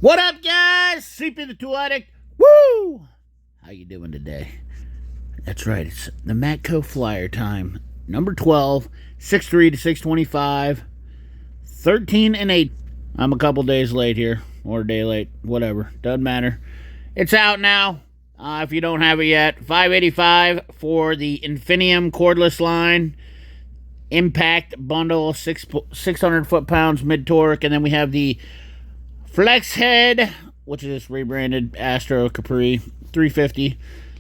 What up, guys? CP the Tool Addict. Woo! How you doing today? That's right, it's the MATCO FLYER time. Number 12, 6'3 to 625, 13 and 8. I'm a couple days late here, or a day late, whatever. Doesn't matter. It's out now. If you don't have it yet, $585 for the Infinium cordless line. Impact bundle, 600 foot-pounds mid-torque, and then we have the Flex Head, which is rebranded Astro Capri, $350. A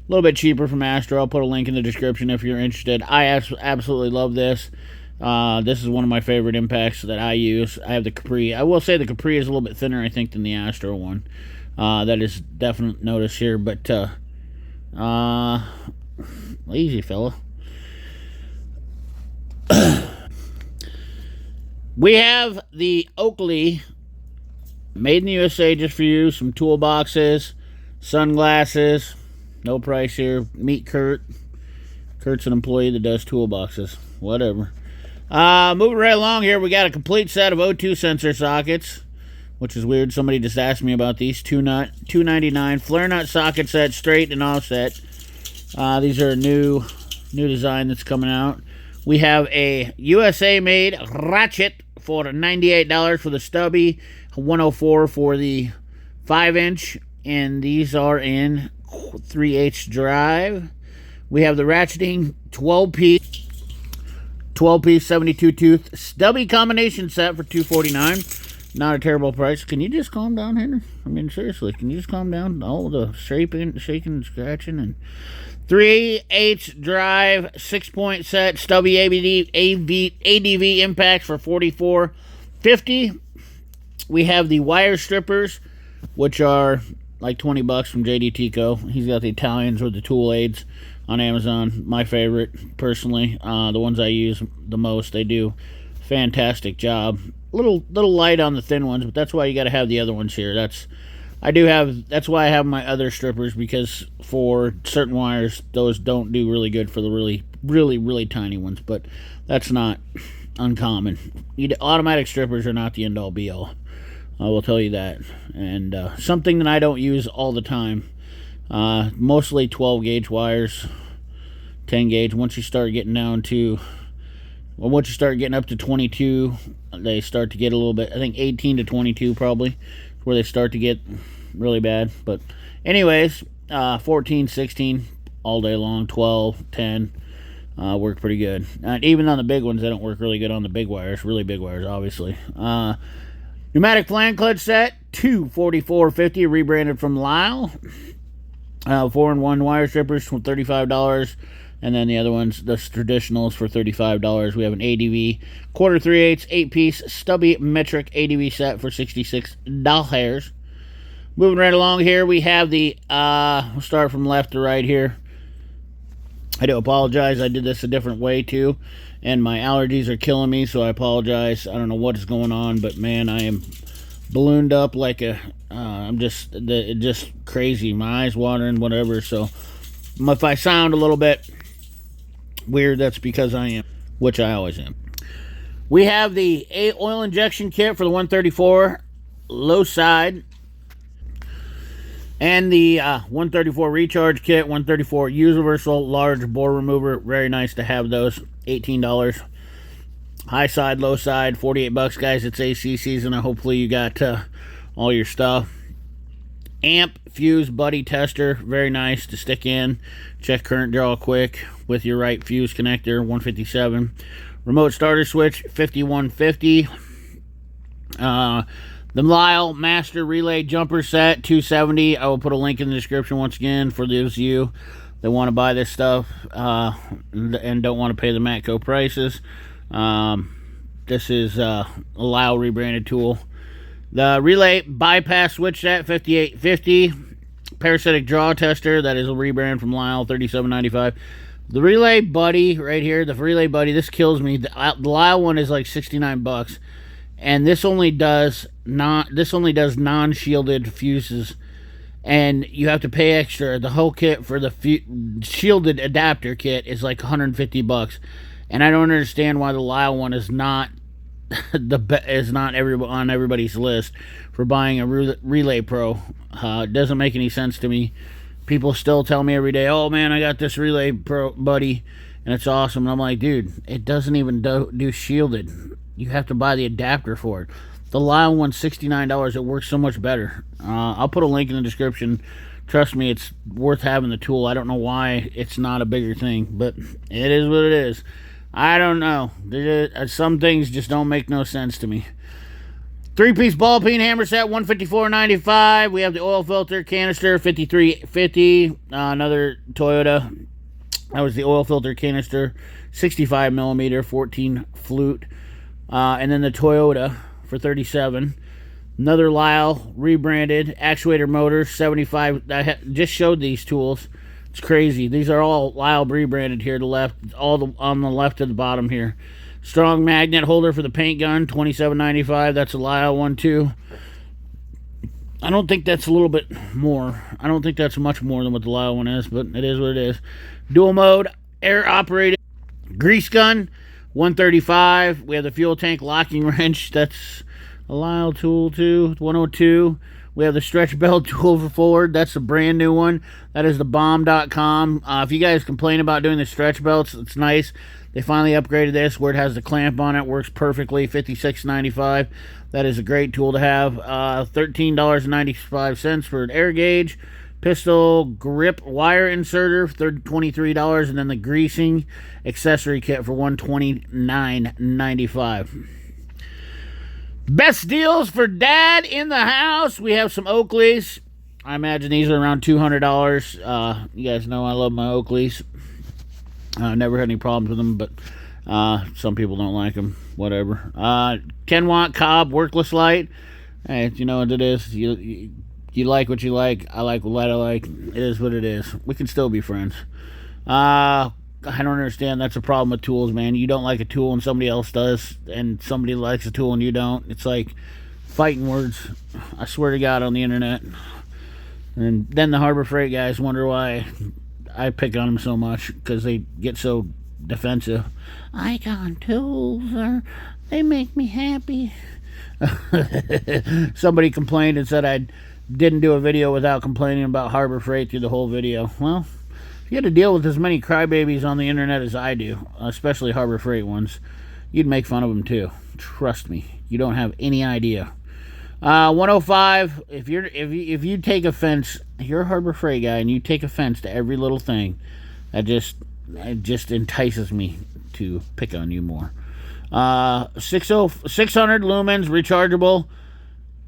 little bit cheaper from Astro. I'll put a link in the description if you're interested. I absolutely love this. This is one of my favorite impacts that I use. I have the Capri. I will say the Capri is a little bit thinner, I think, than the Astro one. That is definite notice here, but easy, fella. We have the Oakley, made in the USA just for you. Some toolboxes, sunglasses. No price here. Meet Kurt. Kurt's an employee that does toolboxes. Whatever. Moving right along here, we got a complete set of O2 sensor sockets, which is weird. Somebody just asked me about these. $299. Flare nut socket set, straight and offset. These are a new design that's coming out. We have a USA-made ratchet for $98 for the stubby, $104 for the 5-inch, and these are in 3/8 drive. We have the ratcheting 12-piece 72-tooth stubby combination set for $249. Not a terrible price. Can you just calm down, Henry? I mean, seriously, can you just calm down? All the shaking and scratching and 3/8 drive, 6-point set, stubby ADV impact for $44.50. We have the wire strippers, which are like $20 from JD Co. He's got the Italians with the tool aids on Amazon. My favorite, personally. The ones I use the most. They do fantastic job. Little light on the thin ones, but that's why you got to have the other ones here. That's why I have my other strippers, because for certain wires, those don't do really good for the really tiny ones, but that's not uncommon. Automatic strippers are not the end-all be-all. I will tell you that. And something that I don't use all the time, mostly 12-gauge wires, 10-gauge. Once you start getting up to 22, they start to get a little bit, I think 18 to 22 probably, where they start to get really bad. But anyways, 14, 16 all day long, 12, 10 work pretty good. Even on the big ones, they don't work really good on the big wires, really big wires, obviously. Pneumatic flange clutch set, $244.50, rebranded from Lisle. 4-in-1 wire strippers for $35. And then the other ones, the traditionals, for $35. We have an ADV quarter 3/8 8-piece stubby metric ADV set for $66. Moving right along here, we have the we'll start from left to right here. I do apologize. I did this a different way too, and my allergies are killing me, so I apologize. I don't know what is going on, but man, I am ballooned up like a I'm just crazy. My eyes watering, whatever. So if I sound a little bit weird, that's because I am, which I always am. We have the oil injection kit for the 134 low side, and the 134 recharge kit, 134 universal large bore remover. Very nice to have those. $18. High side, low side, $48, guys. It's AC season. Hopefully you got all your stuff. Amp fuse buddy tester, very nice to stick in. Check current draw quick with your right fuse connector, 157. Remote starter switch, 5150. The Lisle Master Relay Jumper Set, $270. I will put a link in the description once again for those of you that want to buy this stuff and don't want to pay the Matco prices. This is a Lisle rebranded tool. The Relay Bypass Switch Set, $58.50. Parasitic Draw Tester, that is a rebrand from Lisle, $37.95. The Relay Buddy right here, the Relay Buddy, this kills me. The Lisle one is like $69, and this only does non-shielded fuses, and you have to pay extra. The whole kit for the shielded adapter kit is like $150, and I don't understand why the Lisle one is not is not on everybody's list for buying a Relay Pro. It doesn't make any sense to me. People still tell me every day, "Oh man, I got this Relay Pro, buddy, and it's awesome." And I'm like, dude, it doesn't even do shielded. You have to buy the adapter for it. The Lisle one's $69. It works so much better. I'll put a link in the description. Trust me, it's worth having the tool. I don't know why it's not a bigger thing, but it is what it is. I don't know. Some things just don't make no sense to me. 3-piece ball peen hammer set, $154.95. We have the oil filter canister, $53.50. Another Toyota. That was the oil filter canister, 65 millimeter, 14 flute. And then the Toyota for $37. Another Lisle rebranded actuator motor, 75. I just showed these tools. It's crazy. These are all Lisle rebranded here to the left, on the left to the bottom here. Strong magnet holder for the paint gun, $27.95. That's a Lisle one too. I don't think that's a little bit more. I don't think that's much more than what the Lisle one is, but it is what it is. Dual mode, air operated grease gun, $135. We have the fuel tank locking wrench. That's a Lisle tool too, 102. We have the stretch belt tool for Ford. That's a brand new one. That is the bomb.com. If you guys complain about doing the stretch belts, it's nice. They finally upgraded this where it has the clamp on it. Works perfectly, $56.95. That is a great tool to have. $13.95 for an air gauge. Pistol grip wire inserter, $23. And then the greasing accessory kit for $129.95. Best deals for dad in the house. We have some Oakleys. I imagine these are around $200. You guys know I love my Oakleys. Never had any problems with them, but some people don't like them. Whatever. 10-watt Cobb workless light. Hey, you know what it is. You like what you like. I like what I like. It is what it is. We can still be friends. I don't understand. That's a problem with tools, man. You don't like a tool and somebody else does, and somebody likes a tool and you don't. It's like fighting words. I swear to God, on the internet. And then the Harbor Freight guys wonder why I pick on them so much, because they get so defensive. Icon tools, they make me happy. Somebody complained and said I didn't do a video without complaining about Harbor Freight through the whole video. Well, if you had to deal with as many crybabies on the internet as I do, especially Harbor Freight ones, you'd make fun of them too. Trust me, you don't have any idea. 105. If you take offense, you're a Harbor Freight guy, and you take offense to every little thing, it just entices me to pick on you more. 600 lumens rechargeable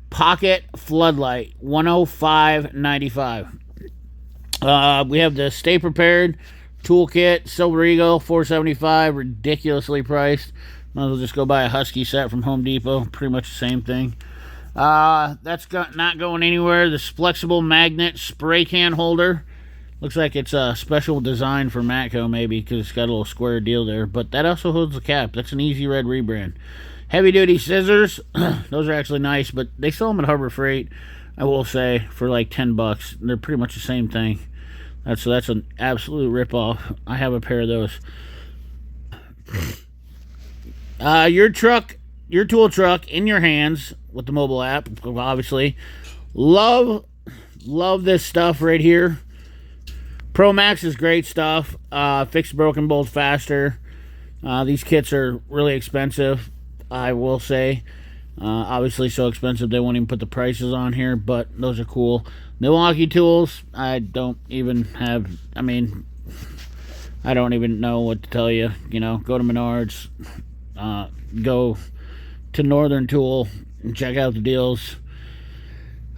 pocket floodlight, $105.95. We have the Stay Prepared toolkit, Silver Eagle, $475, ridiculously priced. Might as well just go buy a Husky set from Home Depot. Pretty much the same thing. That's not going anywhere. This flexible magnet spray can holder. Looks like it's a special design for Matco, maybe, because it's got a little square deal there. But that also holds the cap. That's an Easy Red rebrand. Heavy duty scissors. Those are actually nice, but they sell them at Harbor Freight, I will say, for like $10. They're pretty much the same thing. So that's an absolute ripoff. I have a pair of those. Your tool truck in your hands with the mobile app, obviously. Love this stuff right here. Pro Max is great stuff. Fix broken bolts faster. These kits are really expensive, I will say. Obviously so expensive they won't even put the prices on here, but those are cool. Milwaukee tools, I don't even know what to tell you. You know, go to Menards, go to Northern Tool and check out the deals.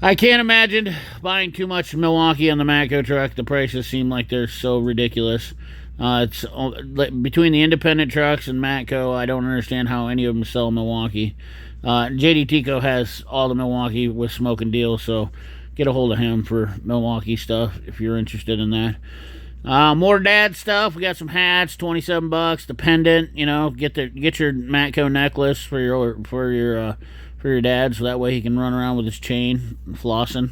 I can't imagine buying too much Milwaukee on the Matco truck. The prices seem like they're so ridiculous. It's between the independent trucks and Matco, I don't understand how any of them sell Milwaukee. JD Tico has all the Milwaukee with smoking deals, so get a hold of him for Milwaukee stuff if you're interested in that. More dad stuff. We got some hats, $27. The pendant, you know, get your Matco necklace for your dad, so that way he can run around with his chain, flossing.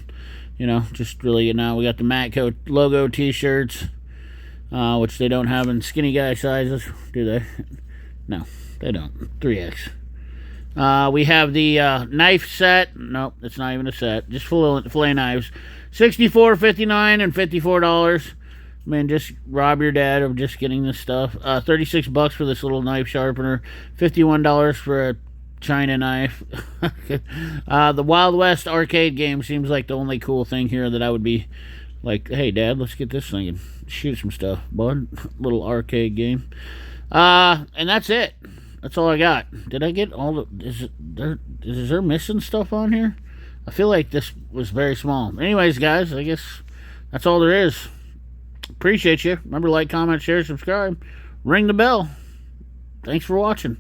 You know, just really getting out. We got the Matco logo T-shirts, which they don't have in skinny guy sizes, do they? No, they don't. 3X. We have the knife set. Nope, it's not even a set. Just fillet knives. $64.59 and $54. Man, just rob your dad of just getting this stuff. $36 for this little knife sharpener. $51 for a China knife. The Wild West arcade game seems like the only cool thing here that I would be like, hey, Dad, let's get this thing and shoot some stuff, bud. Little arcade game. And that's it. That's all I got. Did I get all the... Is there missing stuff on here? I feel like this was very small. Anyways, guys, I guess that's all there is. Appreciate you. Remember, like, comment, share, subscribe. Ring the bell. Thanks for watching.